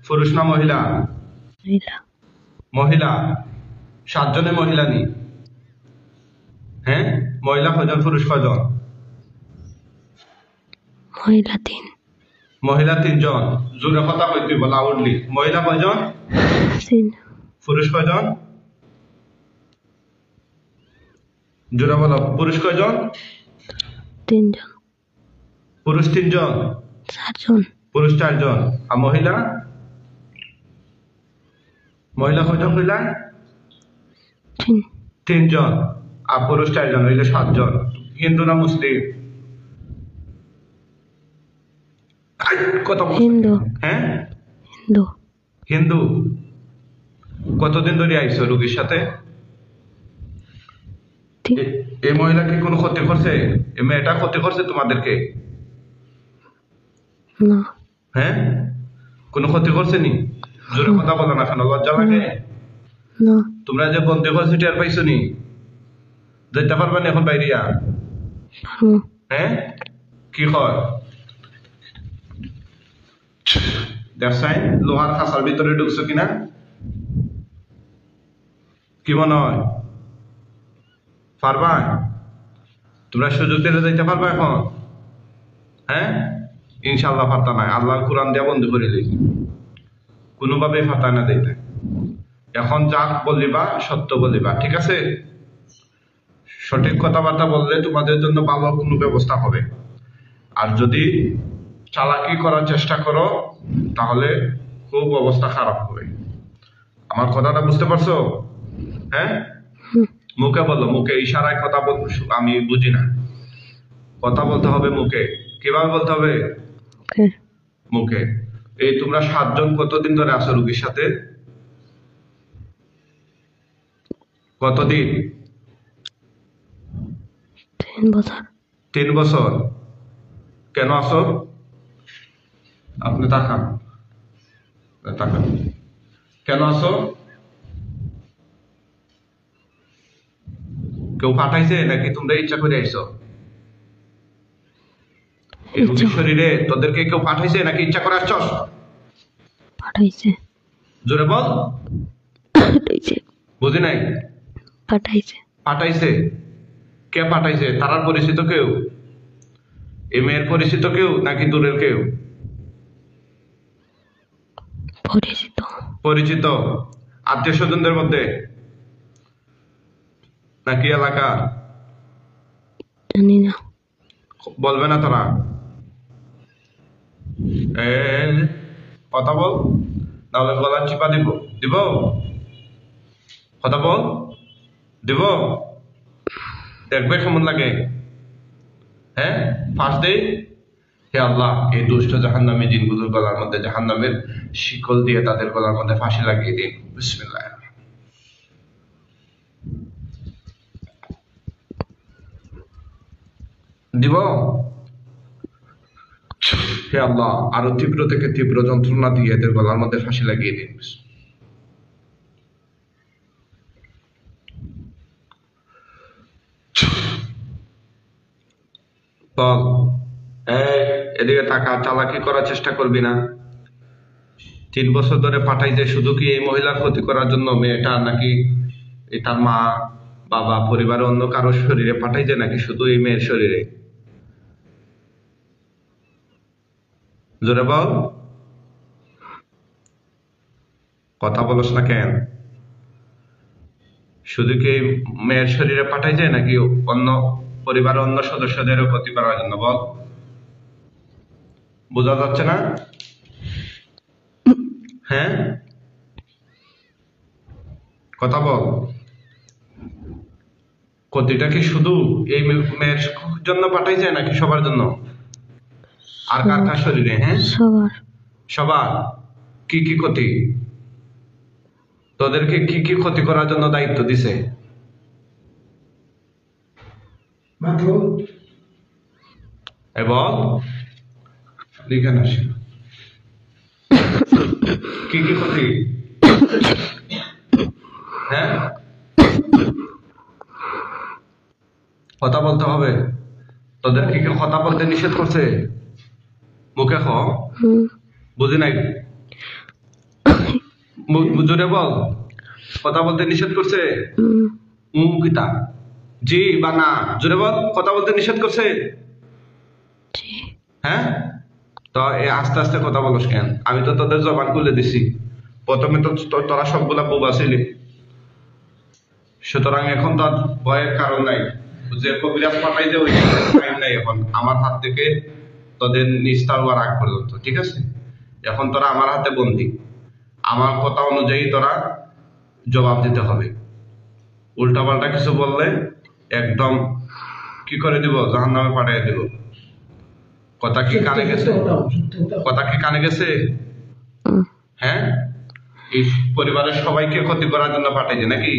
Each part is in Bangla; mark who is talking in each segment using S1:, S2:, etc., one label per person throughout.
S1: পুরুষ না মহিলা? মহিলা। 7 জনে মহিলা নি? হ্যাঁ, মহিলা কয়জন পুরুষ কয়জন? মহিলা 3 জন। জোরে কথা কইতে বলা উঠলি। মহিলা কয়জন?
S2: 3।
S1: পুরুষ কয়জন? জোরে বলো, পুরুষ কয়জন?
S2: 3 জন।
S1: পুরুষ 3 জন?
S2: 4 জন।
S1: পুরুষ 4 জন। আর মহিলা? মহিলা কয়জন কইলা? 3 জন। আর পুরুষ 4 জন, হইলে 7 জন। হিন্দু না মুসলিম?
S2: হিন্দু।
S1: হ্যাঁ,
S2: হিন্দু।
S1: হিন্দু। কতদিন ধরে আইছো রোগীর সাথে? এই মহিলা কি কোনো ক্ষতি করছে? এই মেয়েটা ক্ষতি করছে তোমাদেরকে?
S2: না।
S1: হ্যাঁ, কোনো ক্ষতি করছে নি? জোরে কথা বলো না কেন, লজ্জা লাগে?
S2: না।
S1: তোমরা যে বন্ধু করছো টের পাইছো নি? যেতে পারবা না এখন বাইরিয়া? হ্যাঁ, কি কর দেখছাই লোহার খাঁচার ভিতরে ঢুকছো কিনা? কি মনে হয় পারবা? তোমরা সুযোগ দিলে যাইতে পারবা এখন? হ্যাঁ, ইনশাল্লাহ পারতা নাই। আল্লাহর কোরআন দিয়া বন্ধ করে দিই, কোনোভাবেই পারতা না দিতে। এখন যা বলিবা সত্য বলিবা, ঠিক আছে? সঠিক কথাবার্তা বললে তোমাদের জন্য ভালো কোনো ব্যবস্থা হবে। আর যদি চালাকি করার চেষ্টা করো তাহলে খুব অবস্থা খারাপ হবে। আমার কথাটা বুঝতে পারছো? হ্যাঁ, মুখে বলো, মুখে ইশারায় কথা বল। আমি বুঝি না, কথা বলতে হবে মুখে। কিভাবে বলতে হবে? মুখে। এই তোমরা 7 জন কতদিন ধরে আছো রোগীর সাথে? কতদিন?
S2: 3 বছর।
S1: 3 বছর। কেন আছো? আপনি তাকান, তাকান। কেন আছো? কেউ পাঠাইছে নাকি তোমরা ইচ্ছা করে আইছো? এই রোগীর শরীরে তোদেরকে কেউ পাঠাইছে নাকি ইচ্ছা করে আসছস?
S2: পাঠাইছে।
S1: জোরে বল।
S2: পাঠাইছে।
S1: বুঝি নাই।
S2: পাঠাইছে।
S1: পাঠাইছে। কে পাঠাইছে? তারার পরিচিত কেউ? এই মেয়ের পরিচিত কেউ নাকি দূরের কেউ?
S2: পরিচিত।
S1: পরিচিত। আত্মীয় স্বজনদের মধ্যে নাকি এলাকার?
S2: জানি না।
S1: বলবে না তোরা? কথা বল, নাহলে গলা চিপা দিব। দিব? কথা বল। দিব? দেখবে কেমন লাগে। হ্যাঁ, ফার্স্ট ডে। হে আল্লাহ, এই দুষ্ট জাহান্নামী জিনগুলোর গলার মধ্যে জাহান্নামের শিকল দিয়ে তাদের গলার মধ্যে ফাঁসি লাগিয়ে দিন। বিসমিল্লাহ। দিব? হে আল্লাহ, আরো তীব্র থেকে তীব্র যন্ত্রণা দিয়ে এদের গলার মধ্যে ফাঁসি লাগিয়ে দিন। বল, এদিকে টাকা চালাকি করার চেষ্টা করবি না। 3 বছর ধরে পাঠাইতে শুধু কি এই মহিলার ক্ষতি করার জন্য মেয়েটা, নাকি তার মা বাবা পরিবারের অন্য কারোর শরীরে পাঠাইতে, নাকি শুধু এই মেয়ের শরীরে? জোরে বল। কথা বলস না কেন? শুধু কি এই মেয়ের শরীরে পাঠাইতে নাকি অন্য পরিবারের অন্য সদস্যদেরও ক্ষতি করার জন্য? বল, বোঝা যাচ্ছে না? হ্যাঁ, কথা বল। ক্ষতিটা কি শুধু এই মেয়ের জন্য পাঠাইছে নাকি সবার জন্য? আর কার কার শরীরে? হ্যাঁ,
S2: সবার।
S1: সবার। কি কি ক্ষতি? তোদেরকে কি কি ক্ষতি করার জন্য দায়িত্ব দিছে? এবং লিখে না কি কি ক্ষতি? হ্যাঁ, কথা বলতে হবে। তোদের কি কি কথা বলতে নিষেধ করছে? মুখে খ। বুঝি নাই। জোরে বল, কথা বলতে নিষেধ করছে? কিতা জি বা না? জোরে বল, কথা বলতে নিষেধ করছে?
S2: জি।
S1: হ্যাঁ, তো আস্তে আস্তে কথা বলস কেন? আমি তো তোদের জবান খুলে দিছি। প্রথমে তো তোরা সবগুলা বোবা ছিলি, সুতরাং এখন তো আর ভয়ের কারণ নাই। যে কবিরাজ পাঠাই যে ওই টাইম নাই এখন আমার হাত থেকে তোদের নিস্তার হওয়ার আগ পর্যন্ত, ঠিক আছে? এখন তোরা আমার হাতে বন্দি, আমার কথা অনুযায়ী তোরা জবাব দিতে হবে। উল্টাপাল্টা কিছু বললে একদম কি করে দিব, জাহান্নামে পাঠিয়ে দিব। কথা কি কানে গেছে? কথা কি কানে গেছে? হ্যাঁ, এই পরিবারের সবাইকে ক্ষতি করার জন্য পাঠাইছে নাকি?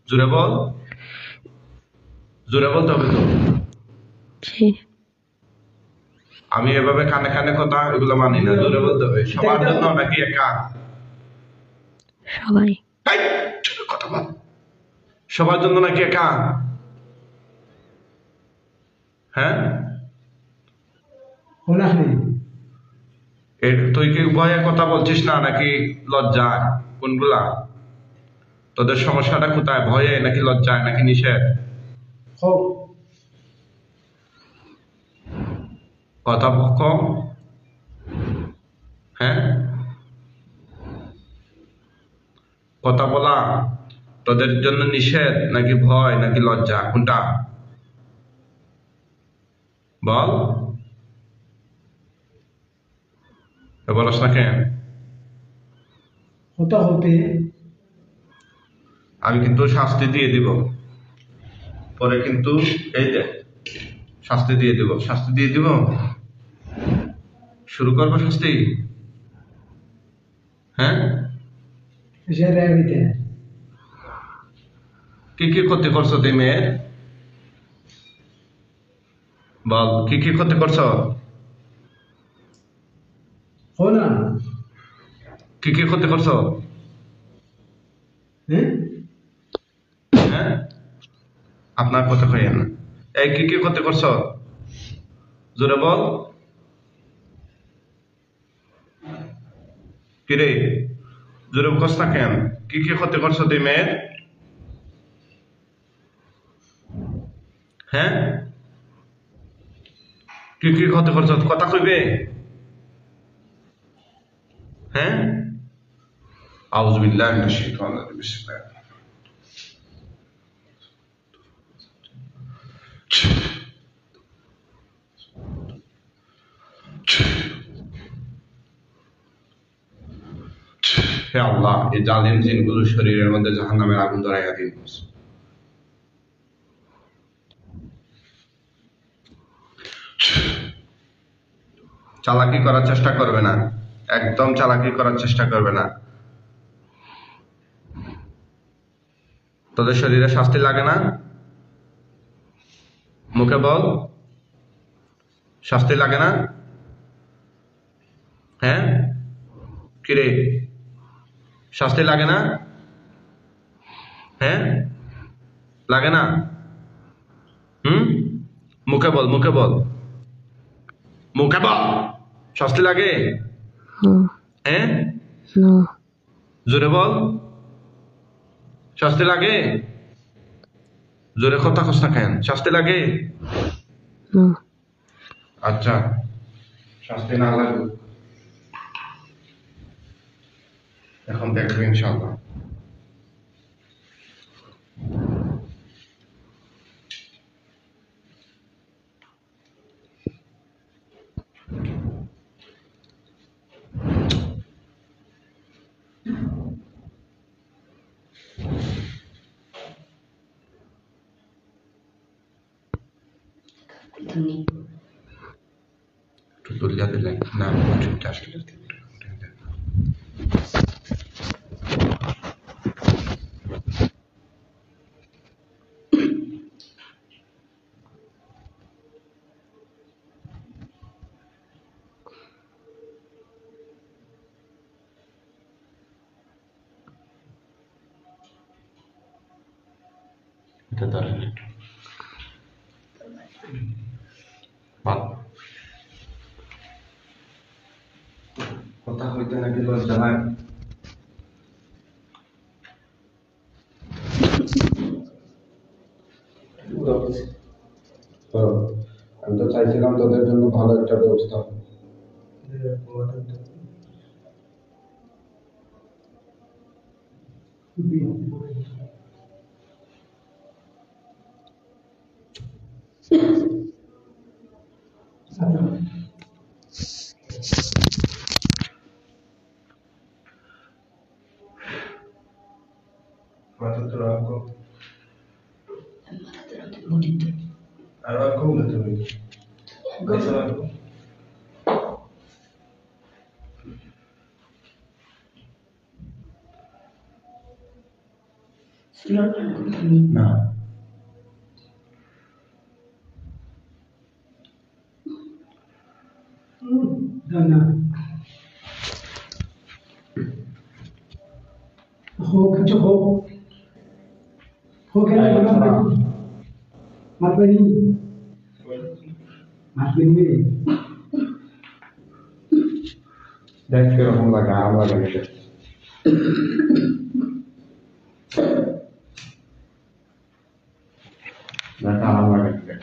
S1: জোরে বল, জোরে বলতে হবে তো। আমি এভাবে কানে কানে কথা এগুলো মানি না, জোরে বলতে হবে। সবার জন্য নাকি একা?
S2: সবাই।
S1: কথা বল, সবার জন্য নাকি একা? হ্যাঁ, তুই কি ভয়ে কথা বলছিস না নাকি লজ্জা? কোনগুলা? তোদের সমস্যাটা কোথায়? ভয়ে নাকি লজ্জায় নাকি নিষেধ? কথা কম। হ্যাঁ, কথা বলা তোদের জন্য নিষেধ নাকি ভয় নাকি লজ্জা, কোনটা? বল, বলস না কেন? আমি কিন্তু শাস্তি দিয়ে দিব পরে, কিন্তু এই দেখ শাস্তি দিয়ে দিব, শাস্তি দিয়ে দিব। শুরু করবো শাস্তি? হ্যাঁ, কি কি ক্ষতি করছো তুই মেয়ের? বল, কি কি ক্ষতি করছো? কি কি ক্ষতি করছো? হ্যাঁ, আপনার কথা কইেন না। এই কি কি ক্ষতি করছো? জোরে বল। কিরে, জোরে বলছ না কেন? কি কি ক্ষতি করছো তুই মেয়ের? হ্যাঁ, কি কি ক্ষতি করছো? কথা কইবে? হ্যাঁ, আউযু বিল্লাহি মিনাশ শাইতানির রাজিম, বিসমিল্লাহ। হে আল্লাহ, এই জালিম জিনগুলো শরীরের মধ্যে জাহান্নামের আগুন ধরাইয়া দিন। চালাকি করার চেষ্টা করবে না, একদম চালাকি করার চেষ্টা করবে না। তোদের শরীরে শাস্তি লাগে না? মুখে বল, শাস্তি লাগে না? হ্যাঁ, কিরে, শাস্তি লাগে না? হ্যাঁ, লাগে না? মুখে বল, মুখে বল, মুখে বল, শাস্তি লাগে? হ্যাঁ, জোরে বল, শাস্তি লাগে? জোরে কথা কস না কেন? শাস্তি লাগে? আচ্ছা, শাস্তি না লাগবে, এখন দেখবে ইনশাআল্লাহ। একটু তুলিয়া দিলে না, চুপটা আসলে এটা ধরেন একটু কথা হইতে নাকি লজ্জা লাগে? তোদের জন্য ভালো একটা ব্যবস্থা হবে। মাথা তো রাখো আর রাখো না তুমি মাথা রাখো না
S3: না হোক কিছু হোক হোক মাতবানি
S1: দেখ কিরকম লাগে আমরা লাগে দেখ আরাম লাগে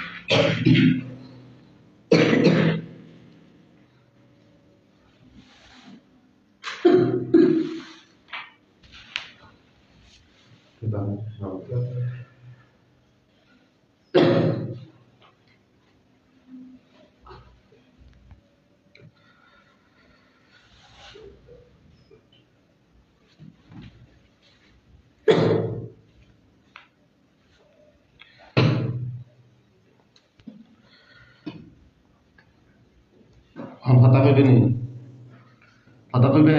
S1: কথা কইবে নি কথা কইবে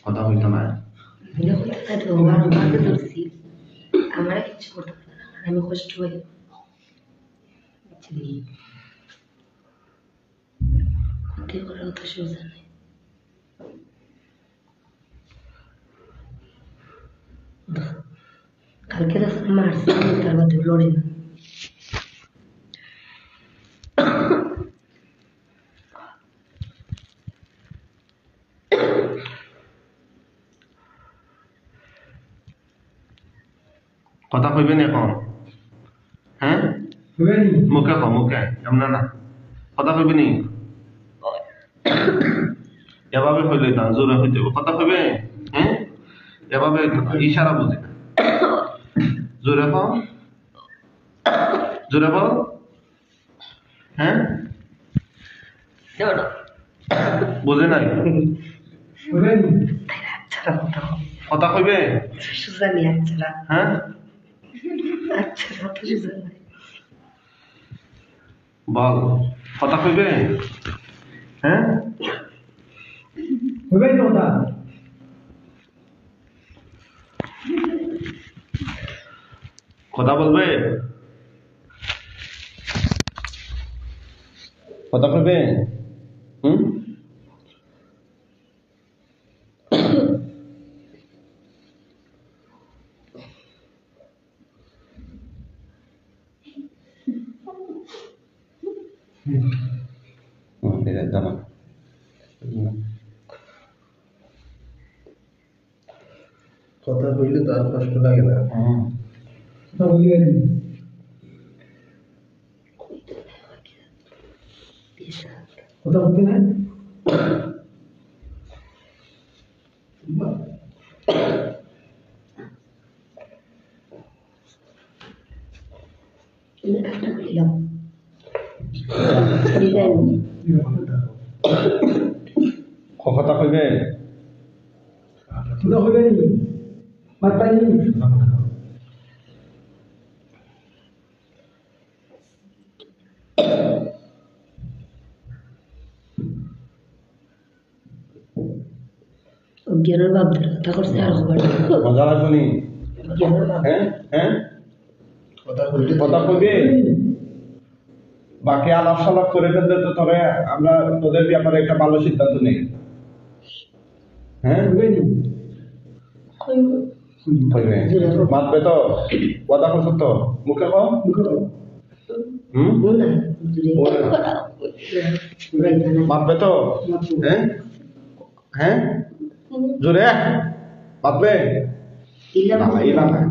S1: কথা কইতে না
S2: আমার কিছু করতে পারে না আমি কষ্ট হই করতে করে অত সোজা নেই কালকে রাস্তা মারছে তার মধ্যে লড়ে না
S1: কথা কইবেন এখন হ্যাঁ মুখে কো মুখে এমন না কথা কইবেনি এভাবে হইলে না জোরে হইতে কথা কইবে হ্যাঁ এভাবে ইশারা বুঝে জোরে কো জোরে বল হ্যাঁ বুঝে নাই কথা কইবে
S2: সোজা নেই আচ্ছা
S1: হ্যাঁ
S2: আচ্ছা তো সোজা নেই
S1: বল কথা কইবে হ্যাঁ কথা বলবে কথা কইবে হুম দাঁড়া
S4: কথা কইলে তো আর কষ্ট লাগে না
S3: কথা বলতে না
S2: একটা দিলাম ডিজাইন
S1: কথা কইবে
S3: কথা হবে নি মাতবানি
S2: জ্ঞানের বাপ ধরে কথা করছে আর খবর
S1: মজা লাগবে
S2: জ্ঞানের বাপ
S1: হ্যাঁ হ্যাঁ
S4: কথা কইলে
S1: কথা কইবে বাকি আলাপ সালাপ করে ফেললে তো তবে আমরা তোদের ব্যাপারে একটা ভালো সিদ্ধান্ত নেই হ্যাঁ মাতবে তো কথা করছো তো মুখে কো হুম মাতবে তো হ্যাঁ হ্যাঁ জোরে মাতবে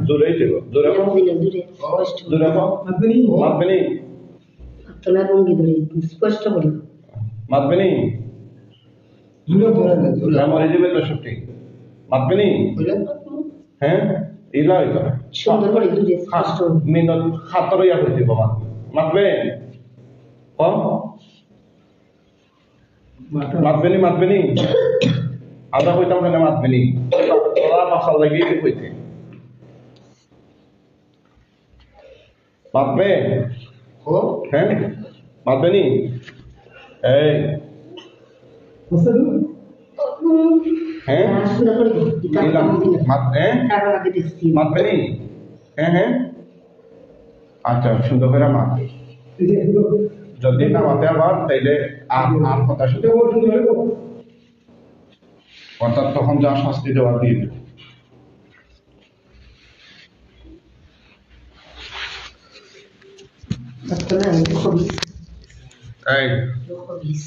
S1: জোরে দেব জোরে জোরে কো মাতবে নি
S2: তোমার ভঙ্গি ধরে স্পষ্ট বলো।
S1: মাতবে নি
S3: জুড়ে বল
S1: না মরে যাবে তো সত্যি মাতবে নি হ্যাঁ ইলা হইতো না
S2: সুন্দর করে দূরে স্পষ্ট বলো।
S1: মিনত হাতর ইয়া হইতে বাবা মাতবে ও মাতবে নি আমরা কইতাম না মাতবে নি তোরা মশাল লাগিয়ে কইতে মাতবে
S4: ও
S1: হ্যাঁ মাতবে নি এই
S3: বুঝতে
S1: হ্যাঁ
S2: সুন্দর করে
S1: ইলা মাত হ্যাঁ
S2: কারণ আগে দেখছি
S1: মাতবে নি হ্যাঁ আচ্ছা সুন্দর করে মাত
S3: এই যে
S1: যদি না মাতে আবার তাইলে আর কথা শুনতে
S3: বল সুন্দর করে বল
S1: অর্থাৎ তখন যা শাস্তি দেওয়া দিয়ে দেবে
S2: তোমার হবিস
S1: এই
S2: হবিস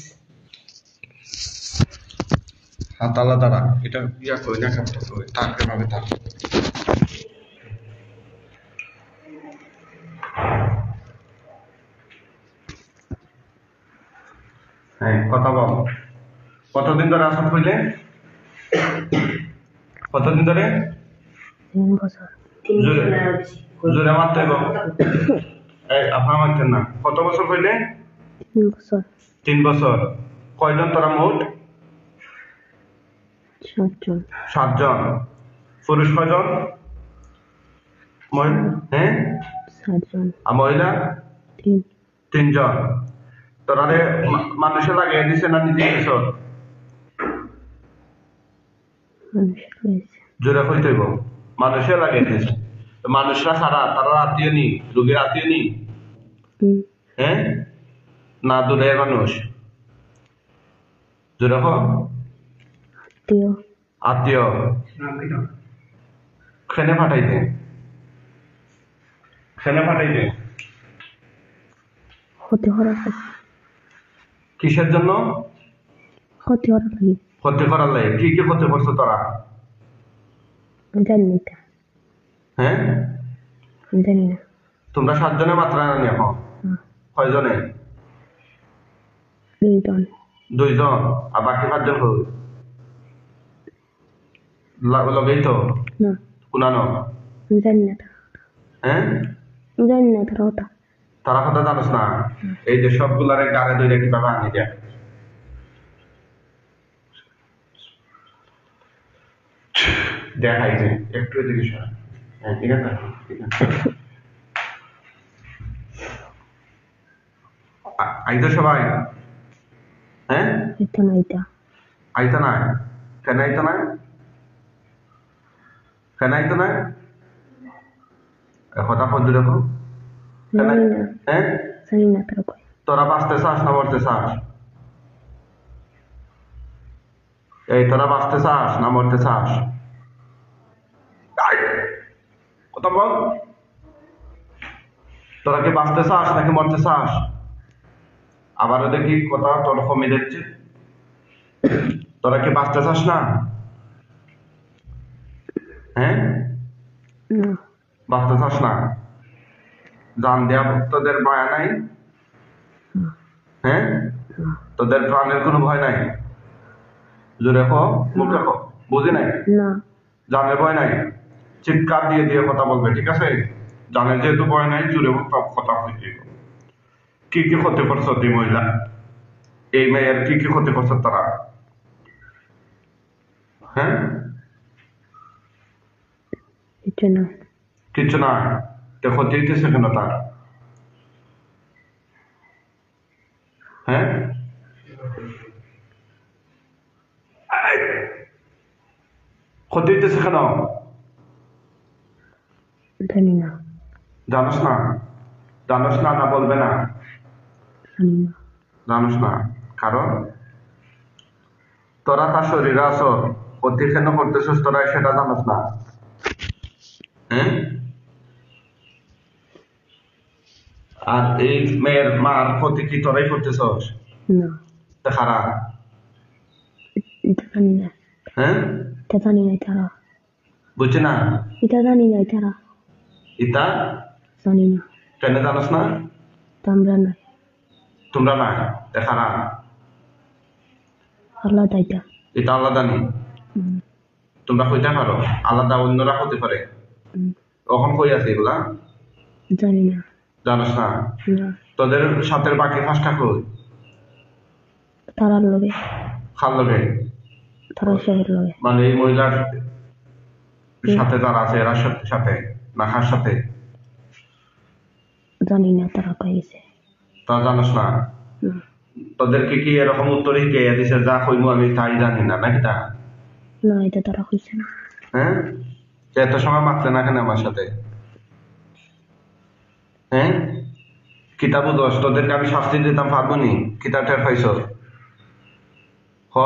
S1: হাত আলাদা রাখ এটা ইয়া করি না কাপটা করি তাকে ভাবে থাক হ্যাঁ কথা বল কতদিন ধরে আসাদ হইলে কতদিন ধরে
S2: 3 বছর
S1: জোরে জোরে মারতে হবে এই আপনার মারতেন না কত বছর হইলে
S2: 3 বছর
S1: 3 বছর কয়জন তোরা মোট
S2: 7 জন
S1: 7 জন পুরুষ কয়জন হ্যাঁ
S2: 7 জন
S1: আর মহিলা
S2: 3
S1: জন তোরারে মানুষে লাগিয়ে দিছে না নিজে দিছ
S2: মানুষ হয়েছে
S1: জোরে কইতে হইব মানুষে লাগিয়ে দিছে মানুষরা সারা তারা আত্মীয় নি রোগীর আত্মীয় নি হ্যাঁ না দূরের মানুষ জোরে আত্মীয়
S3: নাম কি নাম
S1: খেনে ফাটাইতে
S2: হতে হওয়ার
S1: কিসের জন্য
S2: হতে হওয়ার লাগে
S1: ক্ষতি করার লাগে কি কি ক্ষতি করছো তোরা
S2: জানি না
S1: হ্যাঁ
S2: জানি না
S1: তোমরা 7 জনের মাত্রা আনি এখন কয়জনে
S2: 2 জন
S1: 2 জন আর বাকি 5 জন হল লগেই তো
S2: না
S1: কুনানো
S2: জানি না
S1: হ্যাঁ
S2: জানি না তারা ওটা
S1: তারা কথা জানোস না এই যে সবগুলারে গাড়ে ধরে কিভাবে আনি দেয় দেখাইছে একটু এদিকে সর হ্যাঁ ঠিক আছে আইতো সবাই হ্যাঁ
S2: এটা না এটা
S1: আইতো না কেন আইতো না কথা বলতে দেখো
S2: জানি না
S1: হ্যাঁ
S2: জানি না তারা কয়
S1: তোরা বাঁচতে চাস না মরতে চাস এই তোরা বাঁচতে চাস না মরতে চাস কথা বল তোরা কি বাঁচতে চাস নাকি মরতে চাস আবারও দেখি কথা তোর কমে যাচ্ছে তোরা কি বাঁচতে চাস না হ্যাঁ
S2: না
S1: বাঁচতে চাস না জান দেয়া তোদের মায়া নাই হ্যাঁ তোদের প্রাণের কোনো ভয় নাই জোরে কো মুখে কো বুঝি নাই
S2: না
S1: জানের ভয় নাই চিৎকার দিয়ে দিয়ে কথা বলবে ঠিক আছে জানের যেহেতু ভয় নাই জোরে কথা হইতে কি কি ক্ষতি করছ তুই মহিলা এই মেয়ের কি কি ক্ষতি করছ তারা হ্যাঁ
S2: এটা না
S1: কিচ্ছু না তো ক্ষতি হইতেছে কেন তার হ্যাঁ ক্ষতি হইতেছে কেন
S2: জানি না
S1: জানোস না না বলবে না
S2: জানি না
S1: জানোস না কারণ তোরা তার শরীরে আছো ক্ষতি কেন করতেছিস তোরা সেটা জানোস না হ্যাঁ আর এই মেয়ের মার ক্ষতি কি তোরাই করতেছস
S2: না
S1: দেখারা
S2: এটা জানি না
S1: হ্যাঁ
S2: এটা জানি না তারা
S1: বুঝছি না
S2: এটা জানি না তারা
S1: ইতা
S2: জানি না
S1: কেন জানোস না
S2: আমরা না
S1: তোমরা না দেখারা
S2: আলাদা এটা
S1: এটা আলাদা নেই তোমরা কইতে পারো আলাদা অন্যরা হতে পারে কখন কই আছে এগুলা
S2: জানি না
S1: জানোস না
S2: না
S1: তোদের সাথে বাকি 5টা কই
S2: তারার লগে
S1: খাল লগে
S2: তারা শহর লগে
S1: মানে এই মহিলার সাথে যারা আছে এরা সাথে না কার সাথে
S2: জানি না তারা কই গেছে
S1: তা জানোস না
S2: না
S1: তোদেরকে কি এরকম উত্তরই কে দিছে যা কইবো আমি তাই জানি না নাকি তা
S2: না এটা তারা কইছে না
S1: হ্যাঁ তো এত সময় মারতে না কেন আমার সাথে হ্যাঁ কিতাব দোষ তোদেরকে আমি শাস্তি দিতাম পারবো নি কিতাব টের পাইছ হ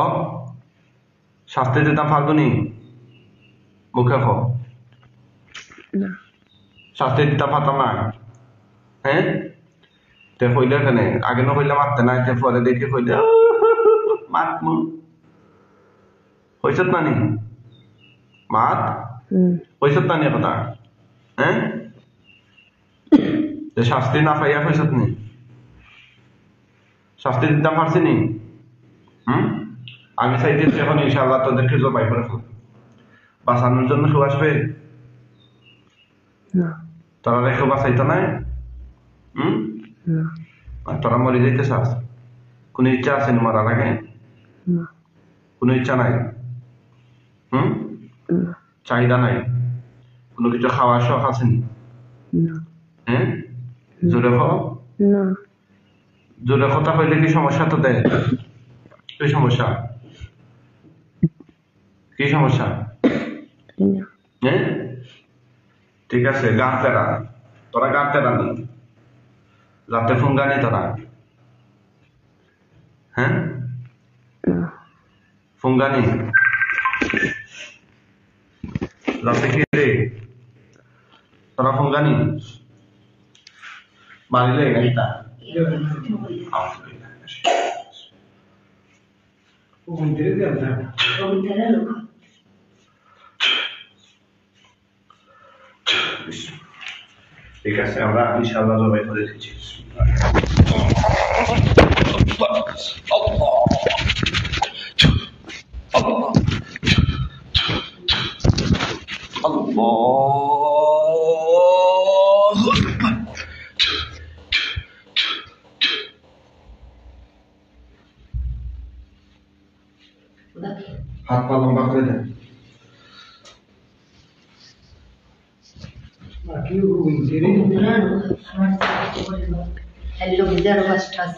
S1: শাস্তি দিতাম পারবো নি মুখে হ
S2: না
S1: শাস্তি দিতাম পারতাম না হ্যাঁ তে হইলে কেন আগে না হইলে মারতে না তে পরে দেখে হইলে মাতমু হইছত না নি মাত হইছত না নি কথা হ্যাঁ যে শাস্তি না পাইয়া হইছত নি শাস্তি দিতাম পারছি নি আমি চাইতেছি এখন ইনশাআল্লাহ তোদেরকে জবাই করে ফেলবো বাঁচানোর জন্য কেউ আসবে
S2: না
S1: তোরা রেখে বাঁচাইতো নাই
S2: না
S1: আর তোরা মরে যাইতে চাস কোনো ইচ্ছা আছে নি মরার আগে
S2: না
S1: কোনো ইচ্ছা নাই
S2: না
S1: চাহিদা নাই কোনো কিছু খাওয়ার শখ আছে নি
S2: না
S1: হ্যাঁ জোরে খাও
S2: না
S1: জোরে কথা হইলে কি সমস্যা তো দেয় কি সমস্যা কি সমস্যা
S2: না
S1: হ্যাঁ ঠিক আছে গান তেরা তোরা গান তেরা নি রাতে ফুঙ্গানি তোরা হ্যাঁ
S2: না
S1: ফুঙ্গানি রাতে কি রে তোরা ফুঙ্গানি মারিলে গাইতা ঠিক আছে আমরা ইনশাআল্লাহ জবাই করে দিচ্ছি হাত পা লম্বা করে দেন
S2: Hello, video first class.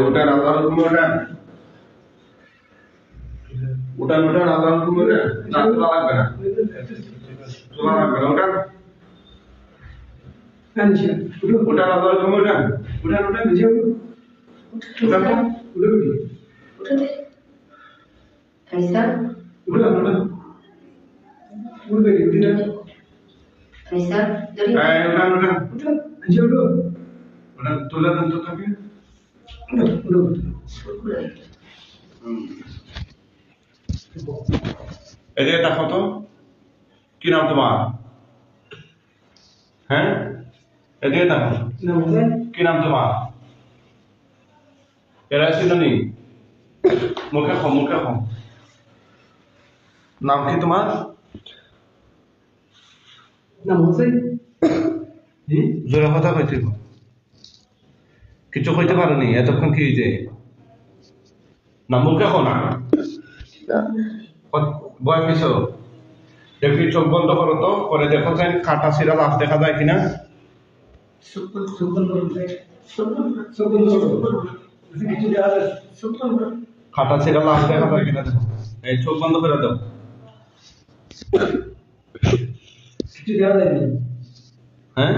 S1: উঠান আল্লাহ হুকুম উঠান উঠান উঠান আল্লাহ হুকুম উঠান না তোলা লাগবে না তোলা লাগবে না উঠান উঠান আল্লাহ হুকুম উঠান উঠান উঠান উঠান
S2: Anissa? Anissa? Dari?
S1: উঠান উঠান না তুলে দেন তো তাকে এদিকে দেখো তো কি নাম তোমার হ্যাঁ এদিকে দেখো
S3: নাম হোসেন
S1: কি নাম তোমার এরা ছিল নি মুখে খো নাম কি তোমার
S3: নাম হোসেন
S1: জোরে কথা কইতে কিছু কইতে পারোনি এতক্ষণ কি যে না মুখে খো না বয় কিছু দেখি চোখ বন্ধ করো তো করে দেখো যে কাটা ছিঁড়া লাশ দেখা যায় কিনা
S3: সুপন করুন সুপন করুন কিছু দেওয়া যায়
S1: কাটা ছিঁড়া লাশ দেখা যায় কিনা দেখো এই চোখ বন্ধ করে দাও
S3: কিছু দেওয়া যায় না
S1: হ্যাঁ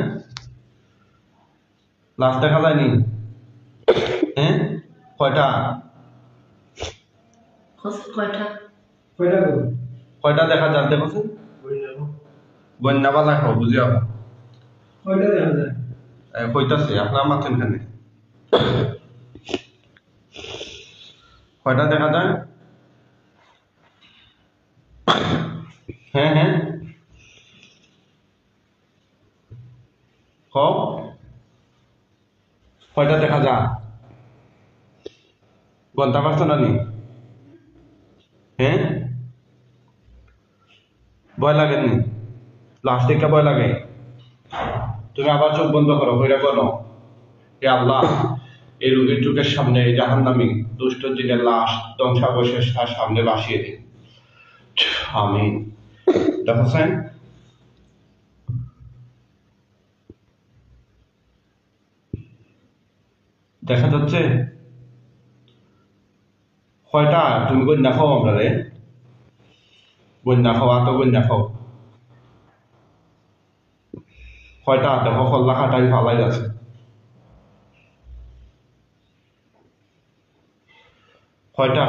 S1: লাশ দেখা যায়নি হ্যাঁ কয়টা
S2: কয়টা
S3: কয়টা করুন
S1: কয়টা দেখা যায় দেখো বন্যা বালা খাও বুঝিয়া
S3: কয়টা দেওয়া যায়
S1: কইতাছে আপনার মাথেন খানে কয়টা দেখা যায় হ্যাঁ কয়টা দেখা যায় গন্তা পারছো না নি হ্যাঁ ভয় লাগেনি লাশ দেখে ভয় লাগে তুমি আবার চোখ বন্ধ করো কইরা বলো এ আল্লাহ এই রোগীর চোখের সামনে এই জাহান্নামী দুষ্ট দিনের লাশ ধ্বংসাবশেষ তার সামনে ভাসিয়ে দিন আমিন দেখছেন দেখা যাচ্ছে কয়টা তুমি গন্যা খাও আমরা রে গন্যা খাও আতো গন্যা খাও কয়টা দেখো কল্লা কাটাই ফালাই আছে কয়টা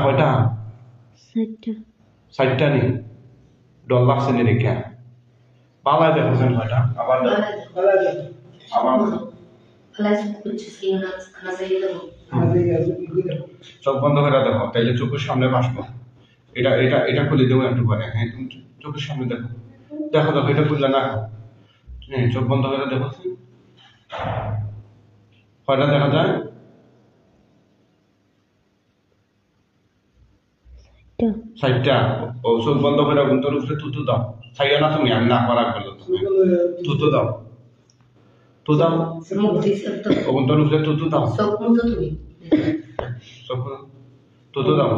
S1: ষাটটা নি ডর লাগছে নি রেখা পালাই দেখছেন কয়টা আবার চোখ বন্ধ করে দেখো তাইলে চোখের সামনে ভাসবো এটা খুলে দেবো একটু পরে হ্যাঁ তুমি চোখের সামনে দেখো এটা খুললে না হ্যাঁ চোখ বন্ধ করে দেখো কয়টা দেখা যায় ষাটটা ও চোখ বন্ধ করে অগুন্তর উপরে তুতু দাও ছাইয়া না তুমি আমি না করা করলো তুতু দাও অগুন্তর উপরে তুতু দাও তুতু দাও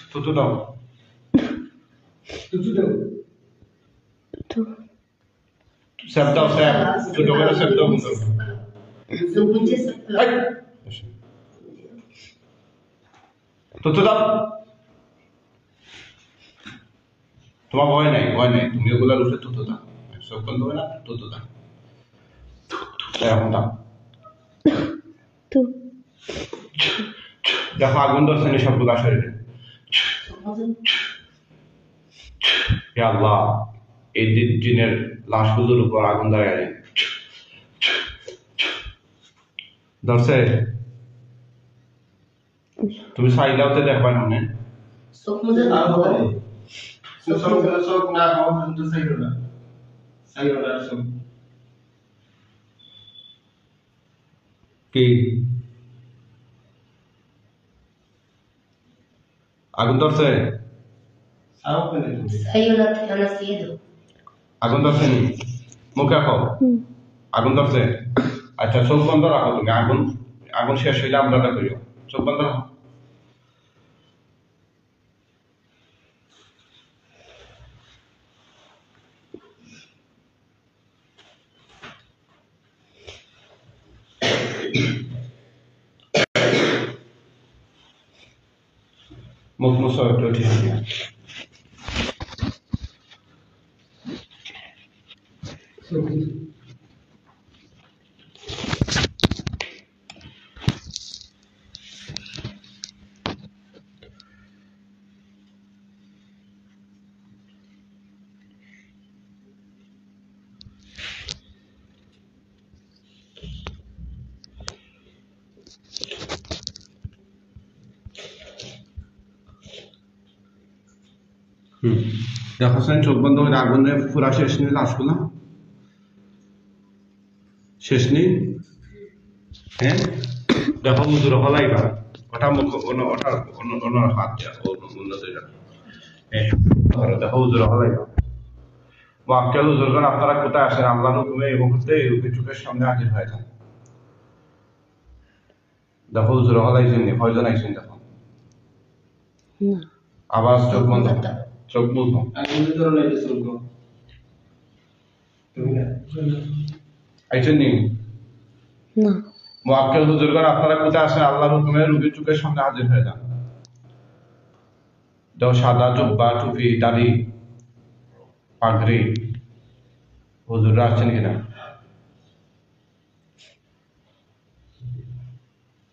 S1: তুতু দাও সেব দাও সেব ছোট করে সেব দাও তুতু দাও তোমার ভয় নাই তুমি ওগুলার উপরে তুতু দাও সব বন্ধ হবে না তুতু দাও এখন দাও দেখো আগুন ধরছে নি সবগুলা শরীরে হে আল্লাহ এই জিনের লাশগুলোর উপর আগুন দাঁড়িয়ে ধরছে তুমি সাইলাওতে দেখবা না কি আগুন ধরছে আগুন ধরছে নি মুখে রাখো আগুন ধরছে আচ্ছা চোখ বন্ধ রাখো তুমি আগুন শেষ হইলে আমরা করিও চোখ বন্ধ রাখো মুখ মুছো একটু ঠিক আছে দেখছেন চোখ বন্ধ করে আগুনে পুরা শেষ নেই লাশগুলা শেষ নেই হ্যাঁ দেখো মুজুর হলাই বা ওটা মুখ ওটা অন্য হাত দেওয়া উন্নত দেখো হুজুর হলাই বা ওয়াক্কাল হুজুরগণ আপনারা কোথায় আসেন আল্লাহর হুকুমে এই মুহূর্তে এই রূপে চোখের সামনে হাজির হয়ে যান দেখো হুজুর হলাইছেন নি কয়জন আইছেন দেখো আবার চোখ বন্ধ চোখ বুঝো আইছেন নি
S2: না
S1: মুআক্কেল হুজুরগণ আপনারা কোথায় আসেন আল্লাহর হুকুমে রোগীর চোখের সামনে হাজির হয়ে যান দেখো সাদা জুব্বা টুপি দাড়ি পাগড়ি হুজুররা আসছেন কিনা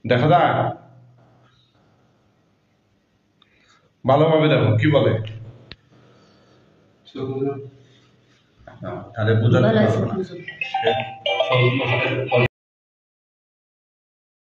S1: দেখা যায় ভালোভাবে দেখো কি বলে তাহলে বোঝাতে
S2: ভালো আছে
S1: পারবো না
S2: হুজুর।
S1: সে